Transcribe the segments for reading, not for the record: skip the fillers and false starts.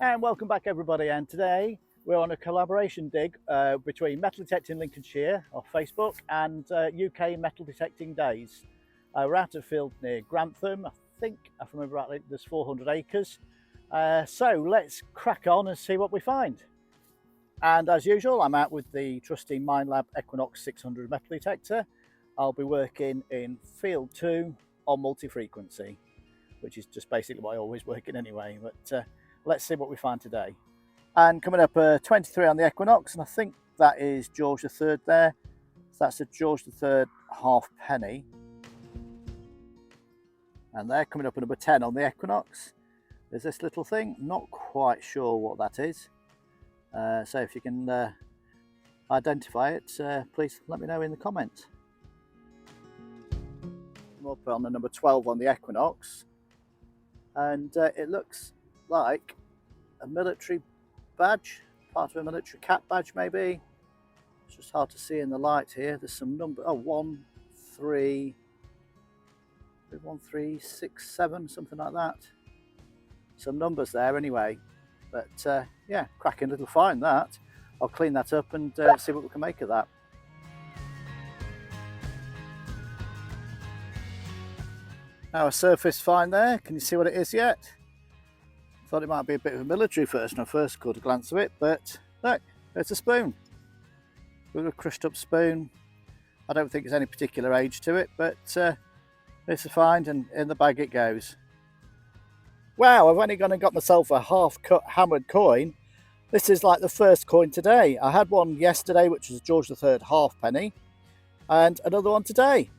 And welcome back everybody, and today we're on a collaboration dig between Metal Detecting Lincolnshire off Facebook and UK Metal Detecting Days. We're out of field near Grantham. I think, if I remember rightly, there's 400 acres. So let's crack on and see what we find. And as usual, I'm out with the trusty minelab Equinox 600 metal detector. I'll be working in field 2 on multi-frequency, which is just basically what I always work in anyway. But let's see what we find today. And coming up 23 on the Equinox, and I think that is George III there. So that's a George III halfpenny. And they're coming up at number 10 on the Equinox. There's this little thing, not quite sure what that is. So if you can identify it, please let me know in the comments. I'm up on the number 12 on the Equinox, and it looks like a military badge, part of a military cap badge maybe. It's just hard to see in the light here. There's some number, 1, 3, 7, something like that. Some numbers there anyway. But yeah, cracking little find that. I'll clean that up and see what we can make of that. Now a surface find there. Can you see what it is yet? Thought it might be a bit of a military first when I first caught a glance of it, but look, it's a spoon. With a crushed up spoon. I don't think there's any particular age to it, but it's a find, and in the bag it goes. Wow, I've only gone and got myself a half-cut hammered coin. This is like the first coin today. I had one yesterday, which was a George III halfpenny, and another one today.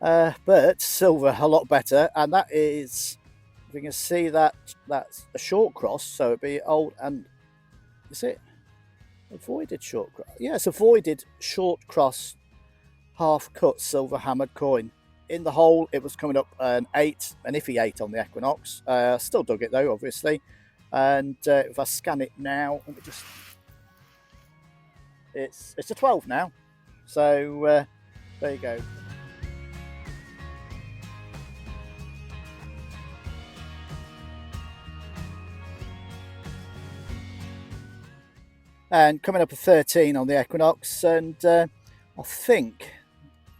But silver, a lot better, and that is, if you can see that, that's a short cross, so it'd be old, and is it a voided short cross? Yeah, it's a voided short cross half-cut silver hammered coin. In the hole, it was coming up an 8, an iffy 8 on the Equinox. Still dug it though, obviously. And if I scan it now, let me just, it's a 12 now. So there you go. And coming up a 13 on the Equinox, and I think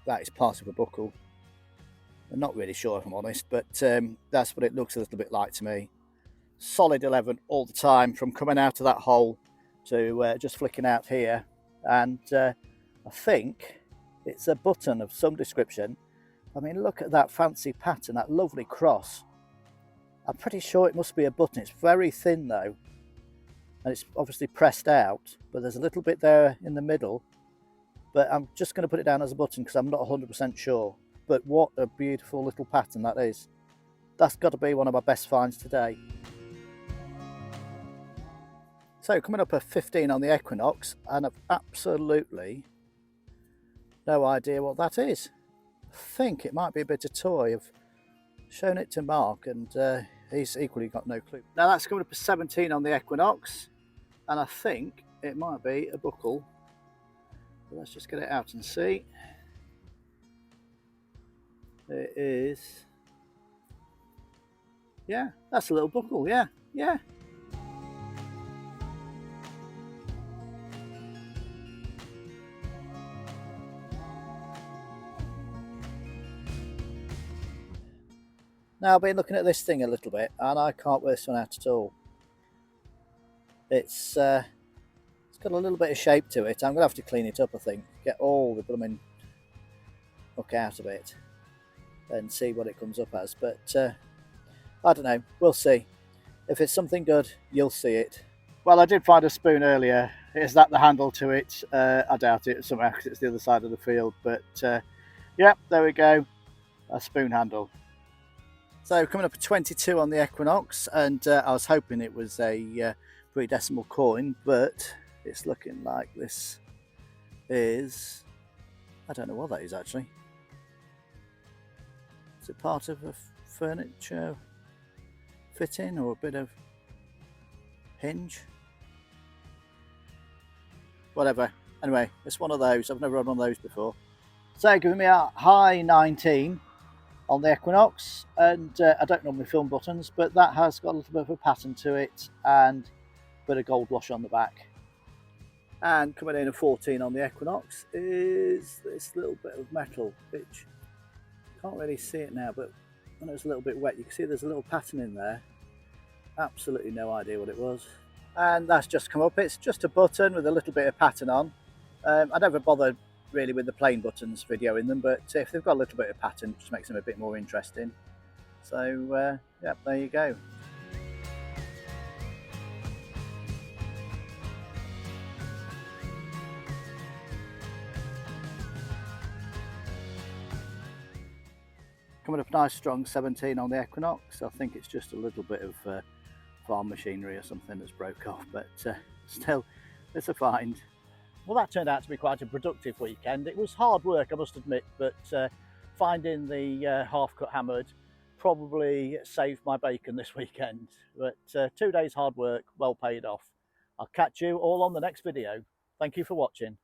that is part of a buckle. I'm not really sure if I'm honest, but that's what it looks a little bit like to me. Solid 11 all the time, from coming out of that hole to just flicking out here. And I think it's a button of some description. I mean, look at that fancy pattern, that lovely cross. I'm pretty sure it must be a button. It's very thin though, and it's obviously pressed out, but there's a little bit there in the middle. But I'm just going to put it down as a button because I'm not 100% sure. But what a beautiful little pattern that is. That's got to be one of my best finds today. So coming up at 15 on the Equinox, and I've absolutely no idea what that is. I think it might be a bit of toy. I've shown it to Mark, and he's equally got no clue. Now that's coming up at 17 on the Equinox, and I think it might be a buckle. But let's just get it out and see. It is, yeah, that's a little buckle, yeah. Now I've been looking at this thing a little bit, and I can't work this one out at all. It's got a little bit of shape to it. I'm going to have to clean it up, I think. Get all the blooming hook out of it and see what it comes up as, but I don't know, we'll see. If it's something good, you'll see it. Well, I did find a spoon earlier. Is that the handle to it? I doubt it somehow because it's the other side of the field, but yeah, there we go, a spoon handle. So coming up at 22 on the Equinox, and I was hoping it was a 3-decimal coin, but it's looking like this is, I don't know what that is actually. Is it part of a furniture fitting or a bit of hinge? Whatever. Anyway, it's one of those. I've never had one of those before. So giving me a high 19 on the Equinox, and I don't normally film buttons, but that has got a little bit of a pattern to it, and bit of gold wash on the back. And coming in a 14 on the Equinox is this little bit of metal, which can't really see it now, but when it was a little bit wet, you can see there's a little pattern in there. Absolutely no idea what it was. And that's just come up. It's just a button with a little bit of pattern on. I never bother really with the plain buttons videoing them, but if they've got a little bit of pattern, it just makes them a bit more interesting. So yeah, there you go. Coming up nice strong 17 on the Equinox. I think it's just a little bit of farm machinery or something that's broke off, but still, it's a find. Well, that turned out to be quite a productive weekend. It was hard work, I must admit, but finding the half-cut hammered probably saved my bacon this weekend. But 2 days hard work, well paid off. I'll catch you all on the next video. Thank you for watching.